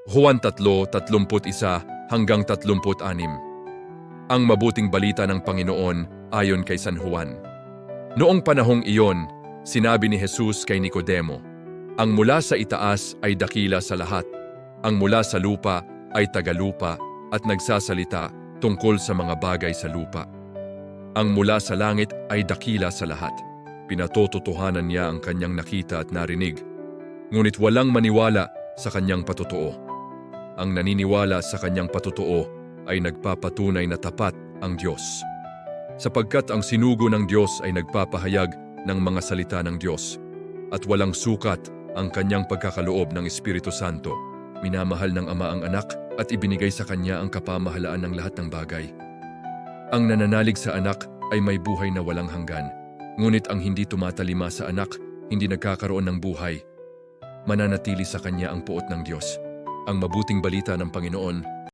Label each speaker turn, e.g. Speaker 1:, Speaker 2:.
Speaker 1: Juan 3:31 hanggang 36. Ang mabuting balita ng Panginoon ayon kay San Juan. Noong panahong iyon, sinabi ni Jesus kay Nicodemo, "Ang mula sa itaas ay dakila sa lahat. Ang mula sa lupa ay tagalupa at nagsasalita tungkol sa mga bagay sa lupa. Ang mula sa langit ay dakila sa lahat. Pinatototohanan niya ang kanyang nakita at narinig, ngunit walang maniwala sa kanyang patotoo. Ang naniniwala sa kanyang patotoo ay nagpapatunay na tapat ang Diyos. Sapagkat ang sinugo ng Diyos ay nagpapahayag ng mga salita ng Diyos, at walang sukat ang kanyang pagkakaloob ng Espiritu Santo. Minamahal ng Ama ang anak at ibinigay sa kanya ang kapamahalaan ng lahat ng bagay. Ang nananalig sa anak ay may buhay na walang hanggan, ngunit ang hindi tumatalima sa anak hindi nagkakaroon ng buhay. Mananatili sa kanya ang puot ng Diyos." Ang mabuting balita ng Panginoon